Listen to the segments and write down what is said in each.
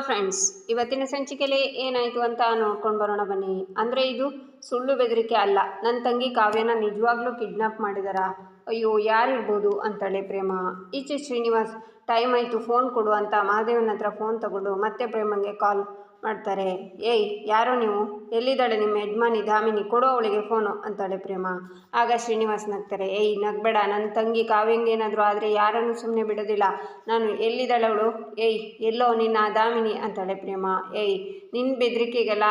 Friends, ಇವತ್ತಿನ ಸಂಚಿಕೆಯಲ್ಲಿ ಏನಾಯಿತು ಅಂತ ನೋಡ್ಕೊಂಡು ಬರೋಣ ಬನ್ನಿ. ಅಂದರೆ ಇದು ಸುಳ್ಳು ಬೆದರಿಕೆ ಅಲ್ಲ. ನನ್ನ ತಂಗಿ ಕಾವ್ಯನ ನಿಜವಾಗ್ಲೂ ಕಿಡ್ನಾಪ್ ಮಾಡಿದಾರಾ? ಅಯ್ಯೋ, ಯಾರಿರ್ಬೋದು ಅಂತಾಳೆ ಪ್ರೇಮ. ಈಚೆ ಶ್ರೀನಿವಾಸ್ ಟೈಮ್ ಆಯಿತು, ಫೋನ್ ಕೊಡು ಅಂತ ಮಹಾದೇವನ ಹತ್ರ ಫೋನ್ ತಗೊಂಡು ಮತ್ತೆ ಪ್ರೇಮಂಗೆ ಕಾಲ್ ಮಾಡ್ತಾರೆ. ಏಯ್, ಯಾರೋ ನೀವು? ಎಲ್ಲಿದ್ದಾಳೆ ನಿಮ್ಮ ಯಜಮಾನಿ ದಾಮಿನಿ? ಕೊಡು ಅವಳಿಗೆ ಫೋನು ಅಂತಾಳೆ ಪ್ರೇಮ. ಆಗ ಶ್ರೀನಿವಾಸ್ ನಗ್ತಾರೆ. ಏಯ್, ನಗ್ಬೇಡ. ನನ್ನ ತಂಗಿ ಕಾವ್ಯಂಗೇನಾದರೂ ಆದರೆ ಯಾರನ್ನು ಸುಮ್ಮನೆ ಬಿಡೋದಿಲ್ಲ ನಾನು. ಎಲ್ಲಿದ್ದಾಳೆ ಅವಳು? ಏಯ್, ಎಲ್ಲೋ ನಿನ್ನ ದಾಮಿನಿ ಅಂತಾಳೆ ಪ್ರೇಮ. ಏಯ್, ನಿನ್ನ ಬೆದರಿಕೆಗೆಲ್ಲ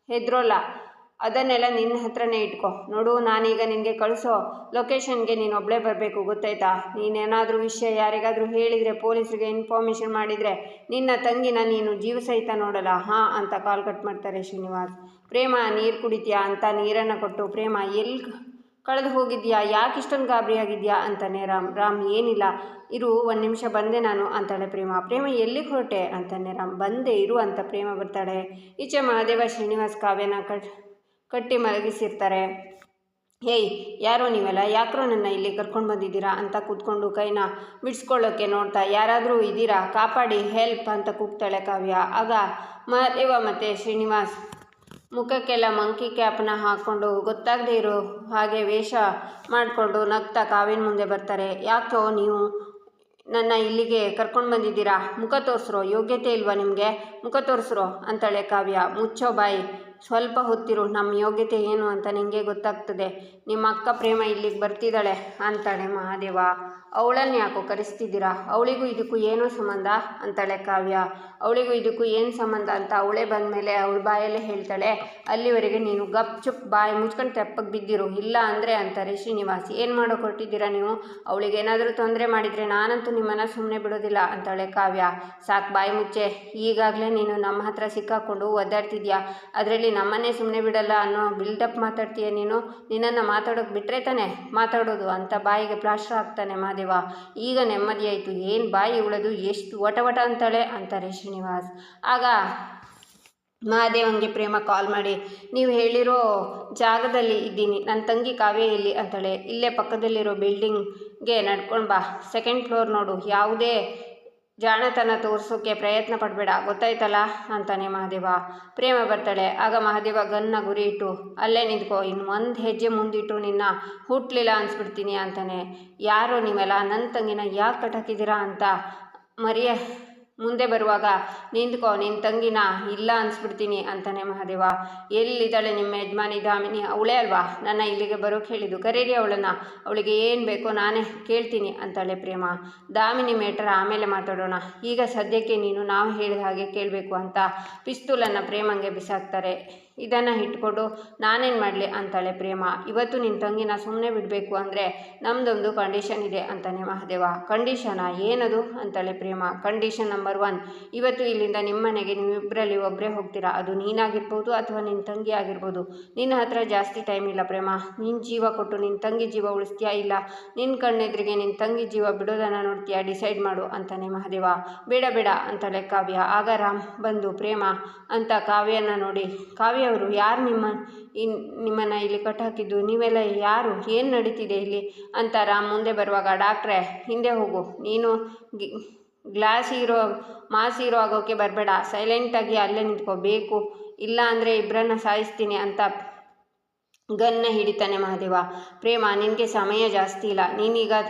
ಹೆದ್ರೋಲ್ಲ, ಅದನ್ನೆಲ್ಲ ನಿನ್ನ ಹತ್ರನೇ ಇಟ್ಕೊ. ನೋಡು, ನಾನೀಗ ನಿನಗೆ ಕಳಿಸೋ ಲೊಕೇಶನ್ಗೆ ನೀನು ಒಬ್ಬಳೇ ಬರಬೇಕು, ಗೊತ್ತಾಯ್ತಾ? ನೀನೇನಾದರೂ ವಿಷಯ ಯಾರಿಗಾದರೂ ಹೇಳಿದರೆ, ಪೊಲೀಸರಿಗೆ ಇನ್ಫಾರ್ಮೇಷನ್ ಮಾಡಿದರೆ ನಿನ್ನ ತಂಗಿನ ನೀನು ಜೀವ ಸಹಿತ ನೋಡಲ್ಲ, ಹಾಂ ಅಂತ ಕಾಲ್ ಕಟ್ ಮಾಡ್ತಾರೆ ಶ್ರೀನಿವಾಸ್. ಪ್ರೇಮ, ನೀರು ಕುಡಿತೀಯಾ ಅಂತ ನೀರನ್ನು ಕೊಟ್ಟು, ಪ್ರೇಮ ಎಲ್ಲಿ ಕಳೆದು ಹೋಗಿದ್ಯಾ, ಯಾಕೆ ಇಷ್ಟೊಂದು ಗಾಬರಿಯಾಗಿದ್ಯಾ ಅಂತಾನೆ ರಾಮ್. ಏನಿಲ್ಲ, ಇರು, ಒಂದು ನಿಮಿಷ ಬಂದೆ ನಾನು ಅಂತಾಳೆ ಪ್ರೇಮ. ಪ್ರೇಮ, ಎಲ್ಲಿಗೆ ಹೊರಟೆ ಅಂತಾನೆ ರಾಮ್. ಬಂದೆ ಇರು ಅಂತ ಪ್ರೇಮ ಬರ್ತಾಳೆ. ಈಚೆ ಮಹಾದೇವ ಶ್ರೀನಿವಾಸ್ ಕಾವ್ಯನ ಕಟ್ಟಿ ಮಲಗಿಸಿರ್ತಾರೆ. ಹೇಯ್, ಯಾರೋ ನೀವೆಲ್ಲ? ಯಾಕ್ರೋ ನನ್ನ ಇಲ್ಲಿ ಕರ್ಕೊಂಡು ಬಂದಿದ್ದೀರಾ ಅಂತ ಕೂತ್ಕೊಂಡು ಕೈನ ಬಿಡಿಸ್ಕೊಳ್ಳೋಕ್ಕೆ ನೋಡ್ತಾ, ಯಾರಾದರೂ ಇದ್ದೀರಾ? ಕಾಪಾಡಿ, ಹೆಲ್ಪ್ ಅಂತ ಕೂಗ್ತಾಳೆ ಕಾವ್ಯ. ಆಗ ಮಹಾದೇವ ಮತ್ತು ಶ್ರೀನಿವಾಸ್ ಮುಖಕ್ಕೆಲ್ಲ ಮಂಕಿ ಕ್ಯಾಪ್ನ ಹಾಕ್ಕೊಂಡು ಗೊತ್ತಾಗದೇ ಇರೋ ಹಾಗೆ ವೇಷ ಮಾಡಿಕೊಂಡು ನಗ್ತಾ ಕಾವ್ಯನ ಮುಂದೆ ಬರ್ತಾರೆ. ಯಾಕೋ ನೀವು ನನ್ನ ಇಲ್ಲಿಗೆ ಕರ್ಕೊಂಡು ಬಂದಿದ್ದೀರಾ? ಮುಖ ತೋರಿಸ್ರೋ, ಯೋಗ್ಯತೆ ಇಲ್ವಾ ನಿಮಗೆ? ಮುಖ ತೋರಿಸ್ರೋ ಅಂತಾಳೆ ಕಾವ್ಯ. ಮುಚ್ಚೋ ಬಾಯಿ, ಸ್ವಲ್ಪ ಹೊತ್ತಿರು, ನಮ್ಮ ಯೋಗ್ಯತೆ ಏನು ಅಂತ ನಿಮಗೆ ಗೊತ್ತಾಗ್ತದೆ. ನಿಮ್ಮ ಅಕ್ಕ ಪ್ರೇಮ ಇಲ್ಲಿಗೆ ಬರ್ತಿದ್ದಾಳೆ ಅಂತಾಳೆ ಮಹಾದೇವ. ಅವಳನ್ನು ಯಾಕೋ ಕರೆಸ್ತಿದ್ದೀರಾ? ಅವಳಿಗೂ ಇದಕ್ಕೂ ಏನೋ ಸಂಬಂಧ ಅಂತಾಳೆ ಕಾವ್ಯ. ಅವಳಿಗೂ ಇದಕ್ಕೂ ಏನು ಸಂಬಂಧ ಅಂತ ಅವಳೇ ಬಂದ ಮೇಲೆ ಅವಳ ಬಾಯಲ್ಲೇ ಹೇಳ್ತಾಳೆ. ಅಲ್ಲಿವರೆಗೆ ನೀನು ಗಪ್ ಚುಪ್ ಬಾಯಿ ಮುಚ್ಕೊಂಡು ತೆಪ್ಪಗೆ ಬಿದ್ದಿರು, ಇಲ್ಲ ಅಂದರೆ ಅಂತಾರೆ ಶ್ರೀನಿವಾಸ್. ಏನು ಮಾಡೋ ಕೊಟ್ಟಿದ್ದೀರಾ ನೀವು? ಅವಳಿಗೆ ಏನಾದರೂ ತೊಂದರೆ ಮಾಡಿದರೆ ನಾನಂತೂ ನಿಮ್ಮನ್ನು ಸುಮ್ಮನೆ ಬಿಡೋದಿಲ್ಲ ಅಂತಾಳೆ ಕಾವ್ಯ. ಸಾಕು, ಬಾಯಿ ಮುಚ್ಚೆ. ಈಗಾಗಲೇ ನೀನು ನಮ್ಮ ಹತ್ರ ಸಿಕ್ಕಾಕೊಂಡು ಒದ್ದಾಡ್ತಿದ್ಯಾ, ಅದರಲ್ಲಿ ನಮ್ಮನ್ನೇ ಸುಮ್ಮನೆ ಬಿಡಲ್ಲ ಅನ್ನೋ ಬಿಲ್ಡಪ್ ಮಾತಾಡ್ತೀಯ ನೀನು. ನಿನ್ನನ್ನು ಮಾತಾಡೋಕೆ ಬಿಟ್ಟರೆ ತಾನೇ ಮಾತಾಡೋದು ಅಂತ ಬಾಯಿಗೆ ಪ್ಲಾಸ್ಟರ್ ಹಾಕ್ತಾನೆ ಮಹಾದೇವ. ಈಗ ನೆಮ್ಮದಿಯಾಯಿತು. ಏನು ಬಾಯಿ ಉಳೋದು, ಎಷ್ಟು ವಟ ಅಂತಾರೆ ಶ್ರೀನಿವಾಸ್. ಆಗ ಮಹಾದೇವಂಗೆ ಪ್ರೇಮ ಕಾಲ್ ಮಾಡಿ, ನೀವು ಹೇಳಿರೋ ಜಾಗದಲ್ಲಿ ಇದ್ದೀನಿ, ನನ್ನ ತಂಗಿ ಕಾವ್ಯ ಎಲ್ಲಿ ಅಂತಾಳೆ. ಇಲ್ಲೇ ಪಕ್ಕದಲ್ಲಿರೋ ಬಿಲ್ಡಿಂಗ್ಗೆ ನಡ್ಕೊಂಡು ಬಾ, ಸೆಕೆಂಡ್ ಫ್ಲೋರ್ ನೋಡು, ಯಾವುದೇ ಜಾಣತನ ತೋರಿಸೋಕ್ಕೆ ಪ್ರಯತ್ನ ಪಡಬೇಡ, ಗೊತ್ತಾಯ್ತಲ್ಲ ಅಂತಾನೆ ಮಹಾದೇವ. ಪ್ರೇಮ ಬರ್ತಾಳೆ. ಆಗ ಮಹಾದೇವ ಗನ್ನ ಗುರಿ ಇಟ್ಟು, ಅಲ್ಲೇ ನಿಂತ್ಕೋ, ಇನ್ನು ಒಂದು ಹೆಜ್ಜೆ ಮುಂದಿಟ್ಟು ನಿನ್ನ ಹುಟ್ಟಲಿಲ್ಲ ಅನ್ಸ್ಬಿಡ್ತೀನಿ ಅಂತಾನೆ. ಯಾರೋ ನೀವೆಲ್ಲ? ನನ್ನ ತಂಗಿನ ಯಾಕೆ ಕಟ್ಟಾಕಿದ್ದೀರಾ ಅಂತ ಮುಂದೆ ಬರುವಾಗ ನಿಂತ್ಕೋ, ನಿನ್ನ ತಂಗಿನ ಇಲ್ಲ ಅನ್ಸ್ಬಿಡ್ತೀನಿ ಅಂತಾನೆ ಮಹಾದೇವ. ಎಲ್ಲಿದ್ದಾಳೆ ನಿಮ್ಮ ಯಜಮಾನಿ ದಾಮಿನಿ? ಅವಳೇ ಅಲ್ವಾ ನನ್ನ ಇಲ್ಲಿಗೆ ಬರೋಕ್ಕೆ ಹೇಳಿದ್ದು? ಕರೀರಿ ಅವಳನ್ನು, ಅವಳಿಗೆ ಏನು ಬೇಕೋ ನಾನೇ ಕೇಳ್ತೀನಿ ಅಂತಾಳೆ ಪ್ರೇಮ. ದಾಮಿನಿ ಮೇಟರ್ ಆಮೇಲೆ ಮಾತಾಡೋಣ, ಈಗ ಸದ್ಯಕ್ಕೆ ನೀನು ನಾವು ಹೇಳಿದ ಹಾಗೆ ಕೇಳಬೇಕು ಅಂತ ಪಿಸ್ತೂಲನ್ನು ಪ್ರೇಮಂಗೆ ಬಿಸಾಕ್ತಾರೆ. ಇದನ್ನು ಇಟ್ಕೊಂಡು ನಾನೇನು ಮಾಡಲಿ ಅಂತಾಳೆ ಪ್ರೇಮ. ಇವತ್ತು ನಿನ್ನ ತಂಗಿನ ಸುಮ್ಮನೆ ಬಿಡಬೇಕು ಅಂದರೆ ನಮ್ಮದೊಂದು ಕಂಡೀಷನ್ ಇದೆ ಅಂತಾನೆ ಮಹಾದೇವ. ಕಂಡೀಷನಾ? ಏನದು ಅಂತಾಳೆ ಪ್ರೇಮ. ಕಂಡೀಷನ್ ನಂಬರ್ 1, ಇವತ್ತು ಇಲ್ಲಿಂದ ನಿಮ್ಮ ಮನೆಗೆ ನೀವಿಬ್ಬರಲ್ಲಿ ಒಬ್ಬರೇ ಹೋಗ್ತೀರಾ. ಅದು ನೀನಾಗಿರ್ಬೋದು ಅಥವಾ ನಿನ್ನ ತಂಗಿ ಆಗಿರ್ಬೋದು. ನಿನ್ನ ಹತ್ರ ಜಾಸ್ತಿ ಟೈಮ್ ಇಲ್ಲ ಪ್ರೇಮ. ನಿನ್ನ ಜೀವ ಕೊಟ್ಟು ನಿನ್ನ ತಂಗಿ ಜೀವ ಉಳಿಸ್ತೀಯಾ, ಇಲ್ಲ ನಿನ್ನ ಕಣ್ಣೆದ್ರಿಗೆ ನಿನ್ನ ತಂಗಿ ಜೀವ ಬಿಡೋದನ್ನು ನೋಡ್ತೀಯಾ? ಡಿಸೈಡ್ ಮಾಡು ಅಂತಾನೆ ಮಹಾದೇವ. ಬೇಡ ಬೇಡ ಅಂತಾಳೆ ಕಾವ್ಯ. ಆಗ ರಾಮ್ ಬಂದು ಪ್ರೇಮ ಅಂತ ಕಾವ್ಯನ ನೋಡಿ, ಕಾವ್ಯ ಅವರು ಯಾರು ನಿಮ್ಮನ್ನು ಇಲ್ಲಿ ಕಟ್ಟಾಕಿದ್ದು? ನೀವೆಲ್ಲ ಯಾರು? ಏನು ನಡೀತಿದೆ ಇಲ್ಲಿ ಅಂತ ರಾಮ್ ಮುಂದೆ ಬರುವಾಗ, ಡಾಕ್ಟ್ರೇ ಹಿಂದೆ ಹೋಗು, ನೀನು ಮಾಸ್ ಹೀರೋ ಆಗೋಕ್ಕೆ ಬರಬೇಡ, ಸೈಲೆಂಟಾಗಿ ಅಲ್ಲೇ ನಿಂತ್ಕೋಬೇಕು, ಇಲ್ಲ ಅಂದರೆ ಇಬ್ಬರನ್ನ ಸಾಯಿಸ್ತೀನಿ ಅಂತ ಗನ್ನ ಹಿಡಿತಾನೆ ಮಹಾದೇವ. ಪ್ರೇಮ, ನಿನಗೆ ಸಮಯ ಜಾಸ್ತಿ ಇಲ್ಲ,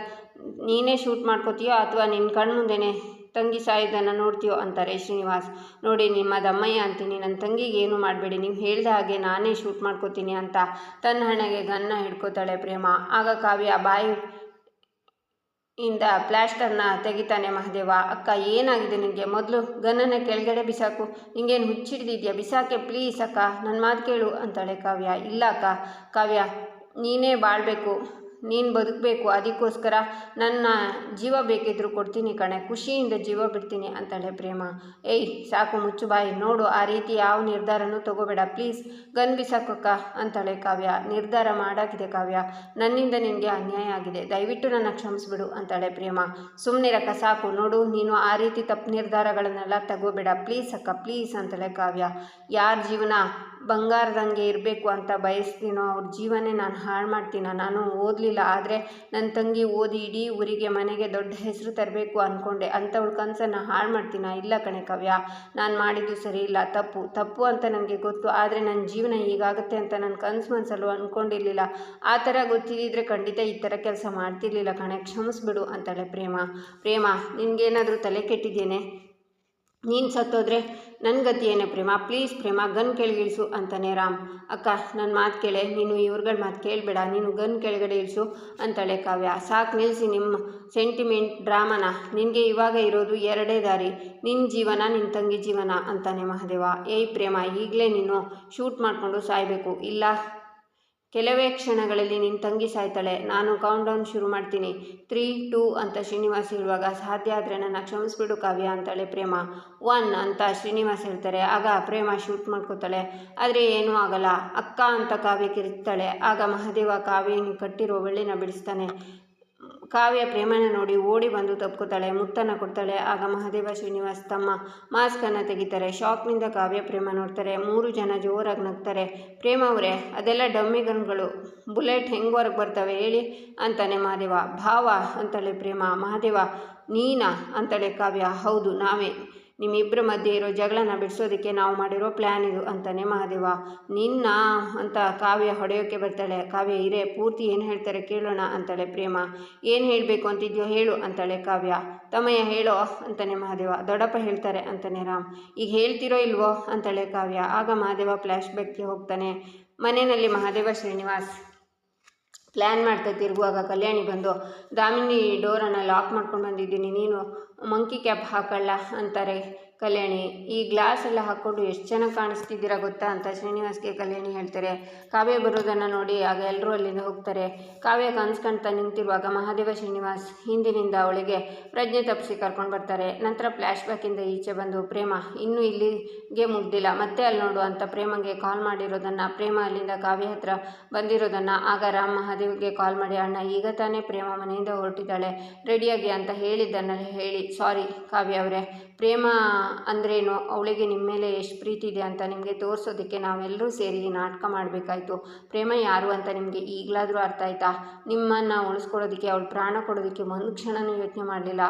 ನೀನೇ ಶೂಟ್ ಮಾಡ್ಕೋತೀಯೋ ಅಥವಾ ನಿನ್ನ ಕಣ್ಣು ಮುಂದೆನೇ ತಂಗಿ ಸಾಯೋದನ್ನು ನೋಡ್ತೀಯೋ ಅಂತಾರೆ ಶ್ರೀನಿವಾಸ್. ನೋಡಿ, ನಿಮ್ಮ ದಮ್ಮಯ್ಯ ಅಂತೀನಿ, ನನ್ನ ತಂಗಿಗೆ ಏನು ಮಾಡಬೇಡಿ, ನೀವು ಹೇಳಿದ ಹಾಗೆ ನಾನೇ ಶೂಟ್ ಮಾಡ್ಕೋತೀನಿ ಅಂತ ತನ್ನ ಹಣೆಗೆ ಗನ್ನ ಹಿಡ್ಕೋತಾಳೆ ಪ್ರೇಮ. ಆಗ ಕಾವ್ಯ ಬಾಯಿಯಿಂದ ಪ್ಲಾಸ್ಟರ್ನ ತೆಗಿತಾನೆ ಮಹಾದೇವ. ಅಕ್ಕ, ಏನಾಗಿದೆ ನಿನಗೆ? ಮೊದಲು ಗನ್ನನ್ನು ಕೆಳಗಡೆ ಬಿಸಾಕು, ನಿಂಗೇನು ಹುಚ್ಚಿಡ್ದಿದ್ಯಾ? ಬಿಸಾಕೆ ಪ್ಲೀಸ್ ಅಕ್ಕ, ನನ್ನ ಮಾತು ಕೇಳು ಅಂತಾಳೆ ಕಾವ್ಯ. ಇಲ್ಲ ಅಕ್ಕ ಕಾವ್ಯ, ನೀನೇ ಬಾಳಬೇಕು, ನೀನು ಬದುಕಬೇಕು, ಅದಕ್ಕೋಸ್ಕರ ನನ್ನ ಜೀವ ಬೇಕಿದ್ರೂ ಕೊಡ್ತೀನಿ ಕಣೆ, ಖುಷಿಯಿಂದ ಜೀವ ಬಿಡ್ತೀನಿ ಅಂತಾಳೆ ಪ್ರೇಮ. ಏಯ್ ಸಾಕು, ಮುಚ್ಚು ಬಾಯಿ. ನೋಡು, ಆ ರೀತಿ ಯಾವ ನಿರ್ಧಾರನೂ ತಗೋಬೇಡ, ಪ್ಲೀಸ್ ಗನ್ ಬಿಸಾಕಕ್ಕ ಅಂತಾಳೆ ಕಾವ್ಯ. ನಿರ್ಧಾರ ಮಾಡಾಗಿದೆ ಕಾವ್ಯ, ನನ್ನಿಂದ ನಿನಗೆ ಅನ್ಯಾಯ ಆಗಿದೆ, ದಯವಿಟ್ಟು ನನ್ನ ಕ್ಷಮಿಸ್ಬಿಡು ಅಂತಾಳೆ ಪ್ರೇಮ. ಸುಮ್ಮನಿರಕ್ಕ, ಸಾಕು. ನೋಡು, ನೀನು ಆ ರೀತಿ ತಪ್ಪು ನಿರ್ಧಾರಗಳನ್ನೆಲ್ಲ ತಗೋಬೇಡ, ಪ್ಲೀಸ್ ಅಕ್ಕ ಪ್ಲೀಸ್ ಅಂತಾಳೆ ಕಾವ್ಯ. ಯಾರ ಜೀವನ ಬಂಗಾರದಂಗೆ ಇರಬೇಕು ಅಂತ ಬಯಸ್ತೀನೋ ಅವ್ರ ಜೀವನೇ ನಾನು ಹಾಳು ಮಾಡ್ತೀನೋ. ನಾನು ಓದಲಿಲ್ಲ, ಆದರೆ ನನ್ನ ತಂಗಿ ಓದಿ ಇಡೀ ಊರಿಗೆ ಮನೆಗೆ ದೊಡ್ಡ ಹೆಸರು ತರಬೇಕು ಅಂದ್ಕೊಂಡೆ. ಅಂಥವಳ ಕನಸನ್ನು ಹಾಳು ಮಾಡ್ತೀನ? ಇಲ್ಲ ಕಣೆ ಕಾವ್ಯ, ನಾನು ಮಾಡಿದ್ದು ಸರಿ ಇಲ್ಲ, ತಪ್ಪು ಅಂತ ನನಗೆ ಗೊತ್ತು. ಆದರೆ ನನ್ನ ಜೀವನ ಹೀಗಾಗುತ್ತೆ ಅಂತ ನನ್ನ ಕನಸು ಮನಸ್ಸಲ್ಲೂ ಅಂದ್ಕೊಂಡಿರಲಿಲ್ಲ. ಆ ಥರ ಗೊತ್ತಿದ್ದಿದ್ರೆ ಖಂಡಿತ ಈ ಥರ ಕೆಲಸ ಮಾಡ್ತಿರ್ಲಿಲ್ಲ ಕಣೆ, ಕ್ಷಮಿಸ್ಬಿಡು ಅಂತಾಳೆ ಪ್ರೇಮ ನಿನಗೇನಾದರೂ ತಲೆ ಕೆಟ್ಟಿದ್ದೇನೆ? ನೀನು ಸತ್ತೋದ್ರೆ ನನ್ನ ಗತಿ ಏನೇ ಪ್ಲೀಸ್ ಪ್ರೇಮ, ಗನ್ ಕೆಳಗಿಳಿಸು ಅಂತಾನೆ ರಾಮ್. ಅಕ್ಕ, ನನ್ನ ಮಾತು ಕೇಳೆ, ನೀನು ಇವ್ರುಗಳ ಮಾತು ಕೇಳಬೇಡ, ನೀನು ಗನ್ ಕೆಳಗಡೆ ಇಳಿಸು ಅಂತಾಳೆ ಕಾವ್ಯ. ಸಾಕು ನಿಲ್ಲಿಸಿ ನಿಮ್ಮ ಸೆಂಟಿಮೆಂಟ್ ಡ್ರಾಮಾನ. ನಿನಗೆ ಇವಾಗ ಇರೋದು ಎರಡೇ ದಾರಿ, ನಿನ್ನ ಜೀವನ, ನಿನ್ನ ತಂಗಿ ಜೀವನ ಅಂತಾನೆ ಮಹಾದೇವ. ಏಯ್ ಪ್ರೇಮ, ಈಗಲೇ ನೀನು ಶೂಟ್ ಮಾಡಿಕೊಂಡು ಸಾಯಬೇಕು, ಇಲ್ಲ ಕೆಲವೇ ಕ್ಷಣಗಳಲ್ಲಿ ನಿನ್ನ ತಂಗಿ ಸಾಯ್ತಾಳೆ. ನಾನು ಕೌಂಟ್ ಶುರು ಮಾಡ್ತೀನಿ, 3, 2 ಅಂತ ಶ್ರೀನಿವಾಸ್ ಹೇಳುವಾಗ, ಸಾಧ್ಯ ಆದರೆ ನನ್ನ ಕ್ಷಮಿಸ್ಬಿಡು ಕಾವ್ಯ ಅಂತಾಳೆ ಪ್ರೇಮ. 1 ಅಂತ ಶ್ರೀನಿವಾಸ್ ಹೇಳ್ತಾರೆ. ಆಗ ಪ್ರೇಮ ಶೂಟ್ ಮಾಡ್ಕೋತಾಳೆ, ಆದರೆ ಏನೂ ಆಗಲ್ಲ. ಅಕ್ಕ ಅಂತ ಕಾವ್ಯ ಕಿರ್ತಾಳೆ. ಆಗ ಮಹಾದೇವ ಕಾವ್ಯನ ಕಟ್ಟಿರೋ ಬಳ್ಳಿನ ಬಿಡಿಸ್ತಾನೆ. ಕಾವ್ಯ ಪ್ರೇಮನ ನೋಡಿ ಓಡಿ ಬಂದು ತಪ್ಕೋತಾಳೆ, ಮುತ್ತನ್ನು ಕೊಡ್ತಾಳೆ. ಆಗ ಮಹಾದೇವ ಶ್ರೀನಿವಾಸ್ ತಮ್ಮ ಮಾಸ್ಕನ್ನು ತೆಗಿತಾರೆ. ಶಾಕ್ನಿಂದ ಕಾವ್ಯ ಪ್ರೇಮ ನೋಡ್ತಾರೆ. 3 ಜನ ಜೋರಾಗಿ ನಗ್ತಾರೆ. ಪ್ರೇಮ ಅವರೇ, ಅದೆಲ್ಲ ಡಮ್ಮಿ ಗನ್ಗಳು, ಬುಲೆಟ್ ಹೆಂಗೆ ಹೊರಗೆ ಬರ್ತವೆ ಹೇಳಿ ಅಂತಾನೆ ಮಹಾದೇವ. ಭಾವ ಅಂತಾಳೆ ಪ್ರೇಮ. ಮಹಾದೇವ, ನೀನಾ ಅಂತಾಳೆ ಕಾವ್ಯ. ಹೌದು, ನಾವೇ. ನಿಮ್ಮಿಬ್ಬರ ಮಧ್ಯೆ ಇರೋ ಜಗಳನ ಬಿಡಿಸೋದಕ್ಕೆ ನಾವು ಮಾಡಿರೋ ಪ್ಲ್ಯಾನ್ ಇದು ಅಂತಾನೆ ಮಹಾದೇವ. ನಿನ್ನ ಅಂತ ಕಾವ್ಯ ಹೊಡೆಯೋಕ್ಕೆ ಬರ್ತಾಳೆ. ಕಾವ್ಯ, ಇರೇ ಪೂರ್ತಿ ಏನು ಹೇಳ್ತಾರೆ ಕೇಳೋಣ ಅಂತಾಳೆ ಪ್ರೇಮ. ಏನು ಹೇಳಬೇಕು ಅಂತಿದ್ಯೋ ಹೇಳು ಅಂತಾಳೆ ಕಾವ್ಯ. ತಮ್ಮಯ್ಯ ಹೇಳೋ ಅಂತಾನೆ ಮಹಾದೇವ. ದೊಡ್ಡಪ್ಪ ಹೇಳ್ತಾರೆ ಅಂತಾನೆ ರಾಮ್. ಈಗ ಹೇಳ್ತಿರೋ ಇಲ್ವೋ ಅಂತಾಳೆ ಕಾವ್ಯ. ಆಗ ಮಹಾದೇವ ಫ್ಲ್ಯಾಶ್ ಬ್ಯಾಕ್ಗೆ ಹೋಗ್ತಾನೆ. ಮನೆಯಲ್ಲಿ ಮಹಾದೇವ ಶ್ರೀನಿವಾಸ್ ಪ್ಲ್ಯಾನ್ ಮಾಡ್ತಾ ತಿರುಗುವಾಗ ಕಲ್ಯಾಣಿ ಬಂದು, ದಾಮಿನಿ ಡೋರನ್ನು ಲಾಕ್ ಮಾಡ್ಕೊಂಡು ಬಂದಿದ್ದೀನಿ, ನೀನು ಮಂಕಿ ಕ್ಯಾಪ್ ಹಾಕೊಳ್ಳ ಅಂತಾರೆ ಕಲ್ಯಾಣಿ. ಈ ಗ್ಲಾಸ್ ಎಲ್ಲ ಹಾಕ್ಕೊಂಡು ಎಷ್ಟು ಚೆನ್ನಾಗಿ ಕಾಣಿಸ್ತಿದ್ದೀರಾ ಗೊತ್ತಾ ಅಂತ ಶ್ರೀನಿವಾಸ್ಗೆ ಕಲ್ಯಾಣಿ ಹೇಳ್ತಾರೆ. ಕಾವ್ಯ ಬರೋದನ್ನು ನೋಡಿ ಆಗ ಎಲ್ಲರೂ ಅಲ್ಲಿಂದ ಹೋಗ್ತಾರೆ. ಕಾವ್ಯ ಕನ್ಸ್ಕೊಳ್ತಾ ನಿಂತಿರುವಾಗ ಮಹಾದೇವ ಶ್ರೀನಿವಾಸ್ ಹಿಂದಿನಿಂದ ಅವಳಿಗೆ ಪ್ರಜ್ಞೆ ತಪ್ಪಿಸಿ ಕರ್ಕೊಂಡು ಬರ್ತಾರೆ. ನಂತರ ಫ್ಲ್ಯಾಶ್ ಬ್ಯಾಕಿಂದ ಈಚೆ ಬಂದು, ಪ್ರೇಮ ಇನ್ನೂ ಇಲ್ಲಿಗೆ ಮುಗ್ದಿಲ್ಲ, ಮತ್ತೆ ಅಲ್ಲಿ ನೋಡು ಅಂತ ಪ್ರೇಮಗೆ ಕಾಲ್ ಮಾಡಿರೋದನ್ನು, ಪ್ರೇಮ ಅಲ್ಲಿಂದ ಕಾವ್ಯ ಹತ್ರ ಬಂದಿರೋದನ್ನು. ಆಗ ರಾಮ್ ಮಹಾದೇವ್ಗೆ ಕಾಲ್ ಮಾಡಿ, ಅಣ್ಣ ಈಗ ತಾನೇ ಪ್ರೇಮ ಮನೆಯಿಂದ ಹೊರಟಿದ್ದಾಳೆ, ರೆಡಿಯಾಗಿ ಅಂತ ಹೇಳಿದ್ದನ್ನೆಲ್ಲ ಹೇಳಿ, ಸಾರಿ ಕಾವ್ಯ ಅವರೇ, ಪ್ರೇಮ ಅಂದ್ರೇನು, ಅವಳಿಗೆ ನಿಮ್ಮ ಮೇಲೆ ಎಷ್ಟು ಪ್ರೀತಿ ಇದೆ ಅಂತ ನಿಮಗೆ ತೋರಿಸೋದಕ್ಕೆ ನಾವೆಲ್ಲರೂ ಸೇರಿ ನಾಟಕ ಮಾಡಬೇಕಾಯ್ತು. ಪ್ರೇಮ ಯಾರು ಅಂತ ನಿಮಗೆ ಈಗಲಾದರೂ ಅರ್ಥ ಆಯ್ತಾ? ನಿಮ್ಮನ್ನು ಉಳಿಸ್ಕೊಳ್ಳೋದಕ್ಕೆ, ಅವಳು ಪ್ರಾಣ ಕೊಡೋದಕ್ಕೆ ಒಂದು ಕ್ಷಣನೂ ಯೋಚನೆ ಮಾಡಲಿಲ್ಲ.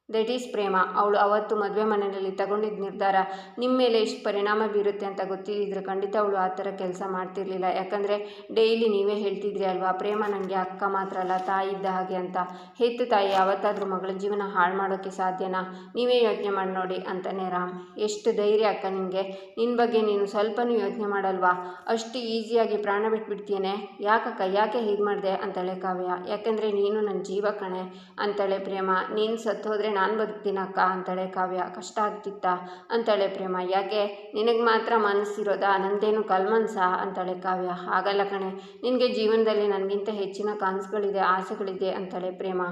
ದಟ್ ಈಸ್ ಪ್ರೇಮ. ಅವಳು ಅವತ್ತು ಮದುವೆ ಮನೆಯಲ್ಲಿ ತಗೊಂಡಿದ್ದ ನಿರ್ಧಾರ ನಿಮ್ಮ ಮೇಲೆ ಇಷ್ಟು ಪರಿಣಾಮ ಬೀರುತ್ತೆ ಅಂತ ಗೊತ್ತಿದ್ದರೆ ಖಂಡಿತ ಅವಳು ಆ ಥರ ಕೆಲಸ ಮಾಡ್ತಿರ್ಲಿಲ್ಲ. ಯಾಕಂದರೆ ಡೈಲಿ ನೀವೇ ಹೇಳ್ತಿದ್ರಿ ಅಲ್ವಾ, ಪ್ರೇಮ ನನಗೆ ಅಕ್ಕ ಮಾತ್ರ ಅಲ್ಲ, ತಾಯಿ ಇದ್ದ ಹಾಗೆ ಅಂತ. ಹೆತ್ತು ತಾಯಿ ಯಾವತ್ತಾದರೂ ಮಗಳ ಜೀವನ ಹಾಳು ಮಾಡೋಕ್ಕೆ ಸಾಧ್ಯನಾ? ನೀವೇ ಯೋಚನೆ ಮಾಡಿ ನೋಡಿ ಅಂತಾನೆ ರಾಮ್. ಎಷ್ಟು ಧೈರ್ಯ ಅಕ್ಕ ನಿನಗೆ, ನಿನ್ನ ಬಗ್ಗೆ ನೀನು ಸ್ವಲ್ಪನೂ ಯೋಚನೆ ಮಾಡಲ್ವಾ? ಅಷ್ಟು ಈಸಿಯಾಗಿ ಪ್ರಾಣ ಬಿಟ್ಬಿಡ್ತೀಯೇ? ಯಾಕಕ್ಕ, ಯಾಕೆ ಹೀಗೆ ಮಾಡಿದೆ ಅಂತಾಳೆ ಕಾವ್ಯ. ಯಾಕೆಂದರೆ ನೀನು ನನ್ನ ಜೀವ ಕಣೆ ಅಂತಾಳೆ ಪ್ರೇಮ. ನೀನು ಸತ್ತು ಹೋದರೆ ನಾನು ಬದುಕ್ತೀನಕ್ಕ ಅಂತಾಳೆ ಕಾವ್ಯ. ಕಷ್ಟ ಆಗ್ತಿತ್ತಾ ಅಂತಾಳೆ ಪ್ರೇಮ. ಯಾಕೆ, ನಿನಗೆ ಮಾತ್ರ ಮನಸ್ಸಿರೋದಾ, ನಂದೇನು ಕಲ್ಮನ್ಸ ಅಂತಾಳೆ ಕಾವ್ಯ. ಆಗಲ್ಲ ಕಣೆ, ನಿನಗೆ ಜೀವನದಲ್ಲಿ ನನಗಿಂತ ಹೆಚ್ಚಿನ ಕನಸುಗಳಿದೆ, ಆಸೆಗಳಿದೆ ಅಂತಾಳೆ ಪ್ರೇಮ.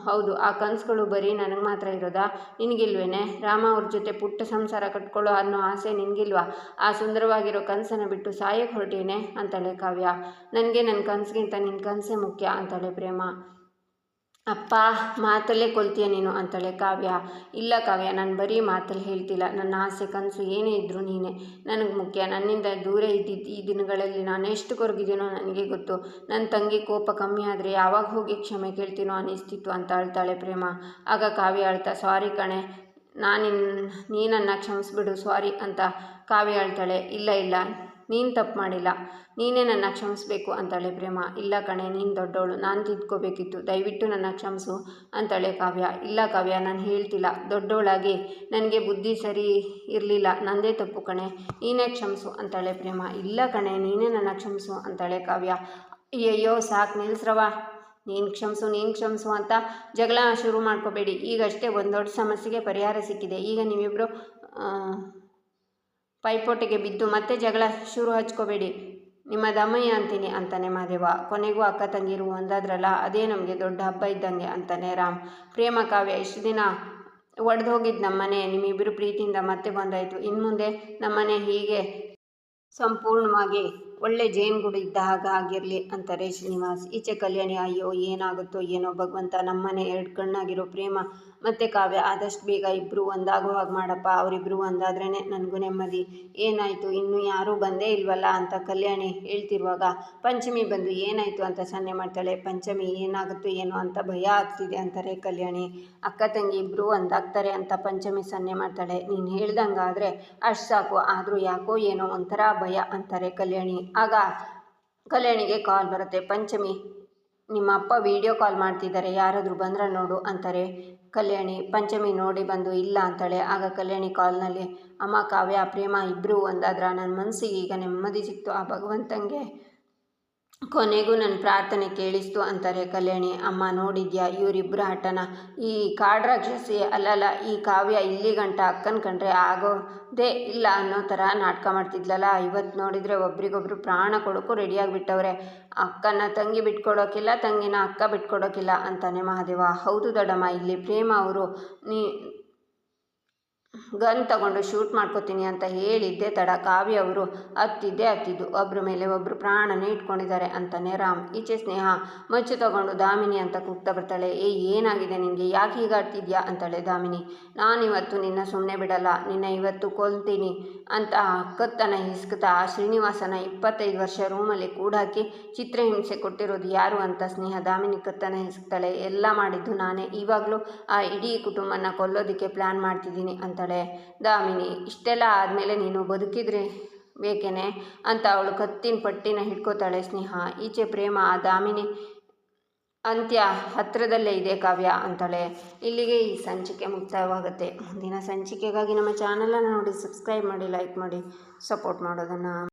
ಹೌದು, ಆ ಕನಸುಗಳು ಬರೀ ನನಗೆ ಮಾತ್ರ ಇರೋದಾ? ನಿನಗಿಲ್ವೇನೆ? ರಾಮ ಅವ್ರ ಜೊತೆ ಪುಟ್ಟ ಸಂಸಾರ ಕಟ್ಕೊಳ್ಳೋ ಅನ್ನೋ ಆಸೆ ನಿನಗಿಲ್ವಾ? ಆ ಸುಂದರವಾಗಿರೋ ಕನಸನ್ನು ಬಿಟ್ಟು ಸಾಯಕ್ಕೆ ಹೊರಟೇನೆ ಅಂತಾಳೆ ಕಾವ್ಯ. ನನಗೆ ನನ್ನ ಕನಸಿಗಿಂತ ನಿನ್ನ ಕನಸೇ ಮುಖ್ಯ ಅಂತಾಳೆ ಪ್ರೇಮ. ಅಪ್ಪ, ಮಾತಲ್ಲೇ ಕೊಲ್ತೀಯ ನೀನು ಅಂತಾಳೆ ಕಾವ್ಯ. ಇಲ್ಲ ಕಾವ್ಯ, ನಾನು ಬರೀ ಮಾತಲ್ಲಿ ಹೇಳ್ತಿಲ್ಲ, ನನ್ನ ಆಸೆ ಕನಸು ಏನೇ ಇದ್ದರೂ ನೀನೇ ನನಗೆ ಮುಖ್ಯ. ನನ್ನಿಂದ ದೂರ ಇದ್ದಿದ್ದು ಈ ದಿನಗಳಲ್ಲಿ ನಾನು ಎಷ್ಟು ಕೊರಗಿದ್ದೀನೋ ನನಗೆ ಗೊತ್ತು. ನನ್ನ ತಂಗಿ ಕೋಪ ಕಮ್ಮಿ ಆದರೆ ಯಾವಾಗ ಹೋಗಿ ಕ್ಷಮೆ ಕೇಳ್ತೀನೋ ಅನ್ನಿಸ್ತಿತ್ತು ಅಂತ ಅಳ್ತಾಳೆ ಪ್ರೇಮ. ಆಗ ಕಾವ್ಯ ಅಳ್ತಾ, ಸಾರಿ ಕಣೆ, ನೀನನ್ನು ಕ್ಷಮಿಸ್ಬಿಡು, ಸಾರಿ ಅಂತ ಕಾವ್ಯ ಹೇಳ್ತಾಳೆ. ಇಲ್ಲ, ನೀನು ತಪ್ಪು ಮಾಡಿಲ್ಲ, ನೀನೇ ನನ್ನ ಕ್ಷಮಿಸ್ಬೇಕು ಅಂತಾಳೆ ಪ್ರೇಮ. ಇಲ್ಲ ಕಣೆ, ನೀನು ದೊಡ್ಡವಳು, ನಾನು ತಿದ್ಕೋಬೇಕಿತ್ತು, ದಯವಿಟ್ಟು ನನ್ನ ಕ್ಷಮಿಸು ಅಂತಾಳೆ ಕಾವ್ಯ. ಇಲ್ಲ ಕಾವ್ಯ, ನಾನು ಹೇಳ್ತಿಲ್ಲ, ದೊಡ್ಡವಳಾಗಿ ನನಗೆ ಬುದ್ಧಿ ಸರಿ ಇರಲಿಲ್ಲ, ನಂದೇ ತಪ್ಪು ಕಣೆ, ನೀನೇ ಕ್ಷಮಿಸು ಅಂತಾಳೆ ಪ್ರೇಮ. ಇಲ್ಲ ಕಣೆ, ನೀನೇ ನನ್ನ ಕ್ಷಮಿಸು ಅಂತಾಳೆ ಕಾವ್ಯ. ಅಯ್ಯಯ್ಯೋ ಸಾಕು ನಿಲ್ಲಿಸ್ರವ, ನೀನು ಕ್ಷಮಿಸು ಅಂತ ಜಗಳ ಶುರು ಮಾಡ್ಕೋಬೇಡಿ. ಈಗಷ್ಟೇ ಒಂದು ದೊಡ್ಡ ಸಮಸ್ಯೆಗೆ ಪರಿಹಾರ ಸಿಕ್ಕಿದೆ. ಈಗ ನೀವಿಬ್ಬರು ಪೈಪೋಟಿಗೆ ಬಿದ್ದು ಮತ್ತೆ ಜಗಳ ಶುರು ಹಚ್ಕೋಬೇಡಿ, ನಿಮ್ಮ ದಮ್ಮಯ್ಯ ಅಂತೀನಿ ಅಂತಾನೆ ಮಹಾದೇವ. ಕೊನೆಗೂ ಅಕ್ಕ ತಂಗಿರು ಒಂದಾದ್ರಲ್ಲ, ಅದೇ ನಮಗೆ ದೊಡ್ಡ ಹಬ್ಬ ಇದ್ದಂಗೆ ಅಂತಾನೆ ರಾಮ್. ಪ್ರೇಮ, ಕಾವ್ಯ, ಇಷ್ಟು ದಿನ ಒಡೆದು ಹೋಗಿದ್ದು ನಮ್ಮನೆ ನಿಮ್ಮಿಬ್ಬರು ಪ್ರೀತಿಯಿಂದ ಮತ್ತೆ ಬಂದಾಯಿತು. ಇನ್ನು ಮುಂದೆ ನಮ್ಮನೆ ಹೀಗೆ ಸಂಪೂರ್ಣವಾಗಿ ಒಳ್ಳೆ ಜೇನುಗೂಡು ಇದ್ದ ಹಾಗೆ ಆಗಿರಲಿ ಅಂತಾರೆ ಶ್ರೀನಿವಾಸ್. ಈಚೆ ಕಲ್ಯಾಣಿ, ಅಯ್ಯೋ ಏನಾಗುತ್ತೋ ಏನೋ ಭಗವಂತ, ನಮ್ಮನೆ ಎರಡು ಕಣ್ಣಾಗಿರೋ ಪ್ರೇಮ ಮತ್ತು ಕಾವ್ಯ ಆದಷ್ಟು ಬೇಗ ಇಬ್ಬರು ಒಂದಾಗೋ ಹಾಗೆ ಮಾಡಪ್ಪ. ಅವರಿಬ್ಬರು ಒಂದಾದ್ರೇ ನನಗೂ ನೆಮ್ಮದಿ. ಏನಾಯಿತು ಇನ್ನೂ ಯಾರೂ ಬಂದೇ ಇಲ್ವಲ್ಲ ಅಂತ ಕಲ್ಯಾಣಿ ಹೇಳ್ತಿರುವಾಗ ಪಂಚಮಿ ಬಂದು ಏನಾಯಿತು ಅಂತ ಸನ್ನೆ ಮಾಡ್ತಾಳೆ. ಪಂಚಮಿ ಏನಾಗುತ್ತೋ ಏನೋ ಅಂತ ಭಯ ಆಗ್ತಿದೆ ಅಂತಾರೆ ಕಲ್ಯಾಣಿ. ಅಕ್ಕ ತಂಗಿ ಇಬ್ಬರು ಒಂದಾಗ್ತಾರೆ ಅಂತ ಪಂಚಮಿ ಸನ್ನೆ ಮಾಡ್ತಾಳೆ. ನೀನು ಹೇಳ್ದಂಗಾದರೆ ಅಷ್ಟು ಸಾಕು, ಆದರೂ ಯಾಕೋ ಏನೋ ಒಂಥರ ಭಯ ಅಂತಾರೆ ಕಲ್ಯಾಣಿ. ಆಗ ಕಲ್ಯಾಣಿಗೆ ಕಾಲ್ ಬರುತ್ತೆ. ಪಂಚಮಿ, ನಿಮ್ಮ ಅಪ್ಪ ವಿಡಿಯೋ ಕಾಲ್ ಮಾಡ್ತಿದ್ದಾರೆ, ಯಾರಾದರೂ ಬಂದ್ರೆ ನೋಡು ಅಂತಾರೆ ಕಲ್ಯಾಣಿ. ಪಂಚಮಿ ನೋಡಿ ಬಂದು ಇಲ್ಲ ಅಂತಾಳೆ. ಆಗ ಕಲ್ಯಾಣಿ ಕಾಲ್ನಲ್ಲಿ, ಅಮ್ಮ ಕಾವ್ಯ ಪ್ರೇಮ ಇಬ್ಬರು ಒಂದಾದ್ರ, ನನ್ನ ಮನಸ್ಸಿಗೆ ಈಗ ನೆಮ್ಮದಿ ಸಿಕ್ತು. ಆ ಭಗವಂತಂಗೆ ಕೊನೆಗೂ ನನ್ನ ಪ್ರಾರ್ಥನೆ ಕೇಳಿಸ್ತು ಅಂತಾರೆ ಕಲ್ಯಾಣಿ. ಅಮ್ಮ ನೋಡಿದ್ಯಾ ಇವರಿಬ್ಬರ ಹಠನ, ಈ ಕಾಡ್ರಾಕ್ಷಸಿ ಅಲ್ಲಲ್ಲ ಈ ಕಾವ್ಯ ಇಲ್ಲಿ ಗಂಟ ಅಕ್ಕನ ಕಂಡ್ರೆ ಆಗೋದೇ ಇಲ್ಲ ಅನ್ನೋ ಥರ ನಾಟಕ ಮಾಡ್ತಿದ್ಲಲ್ಲ, ಇವತ್ತು ನೋಡಿದರೆ ಒಬ್ರಿಗೊಬ್ರು ಪ್ರಾಣ ಕೊಡೋಕ್ಕೂ ರೆಡಿಯಾಗಿಬಿಟ್ಟವ್ರೆ. ಅಕ್ಕನ ತಂಗಿ ಬಿಟ್ಕೊಡೋಕ್ಕಿಲ್ಲ, ತಂಗಿನ ಅಕ್ಕ ಬಿಟ್ಕೊಡೋಕ್ಕಿಲ್ಲ ಅಂತಾನೆ ಮಹಾದೇವ. ಹೌದು ದೊಡ್ಡಮ್ಮ, ಇಲ್ಲಿ ಪ್ರೇಮ ಅವರು ಗನ್ ತಗೊಂಡು ಶೂಟ್ ಮಾಡ್ಕೋತೀನಿ ಅಂತ ಹೇಳಿದ್ದೆ ತಡ, ಕಾವ್ಯ ಅವರು ಹತ್ತಿದ್ದು ಒಬ್ಬರ ಮೇಲೆ ಒಬ್ಬರು ಪ್ರಾಣನೇ ಇಟ್ಕೊಂಡಿದ್ದಾರೆ ಅಂತಾನೆ ರಾಮ್. ಈಚೆ ಸ್ನೇಹ ಮಚ್ಚು ತಗೊಂಡು ದಾಮಿನಿ ಅಂತ ಕೂಗ್ತಾ ಬರ್ತಾಳೆ. ಏನಾಗಿದೆ ನಿನಗೆ, ಯಾಕೆ ಹೀಗಾಡ್ತಿದ್ಯಾ ಅಂತಾಳೆ ದಾಮಿನಿ. ನಾನಿವತ್ತು ನಿನ್ನ ಸುಮ್ಮನೆ ಬಿಡಲ್ಲ, ನಿನ್ನ ಇವತ್ತು ಕೊಲ್ತೀನಿ ಅಂತ ಕತ್ತನ ಹಿಸ್ಕುತ್ತಾ ಶ್ರೀನಿವಾಸನ 25 ವರ್ಷ ರೂಮಲ್ಲಿ ಕೂಡಾಕಿ ಚಿತ್ರಹಿಂಸೆ ಕೊಟ್ಟಿರೋದು ಯಾರು ಅಂತ ಸ್ನೇಹ ದಾಮಿನಿ ಕತ್ತನ ಹಿಸ್ಕ್ತಾಳೆ. ಎಲ್ಲ ಮಾಡಿದ್ದು ನಾನೇ, ಇವಾಗಲೂ ಆ ಇಡೀ ಕುಟುಂಬನ ಕೊಲ್ಲೋದಕ್ಕೆ ಪ್ಲ್ಯಾನ್ ಮಾಡ್ತಿದ್ದೀನಿ ಅಂತಾಳೆ ದಾಮಿನಿ. ಇಷ್ಟೆಲ್ಲ ಆದಮೇಲೆ ನೀನು ಬದುಕಿದ್ರೆ ಬೇಕೇನೆ ಅಂತ ಅವಳು ಕತ್ತಿನ ಪಟ್ಟಿನ ಹಿಡ್ಕೋತಾಳೆ ಸ್ನೇಹ. ಈಚೆ ಪ್ರೇಮ ಆ ದಾಮಿನಿ ಅಂತ್ಯ ಹತ್ತಿರದಲ್ಲೇ ಇದೆ ಕಾವ್ಯ ಅಂತಾಳೆ. ಇಲ್ಲಿಗೆ ಈ ಸಂಚಿಕೆ ಮುಕ್ತಾಯವಾಗುತ್ತೆ. ಮುಂದಿನ ಸಂಚಿಕೆಗಾಗಿ ನಮ್ಮ ಚಾನಲನ್ನು ನೋಡಿ ಸಬ್ಸ್ಕ್ರೈಬ್ ಮಾಡಿ, ಲೈಕ್ ಮಾಡಿ, ಸಪೋರ್ಟ್ ಮಾಡೋದನ್ನು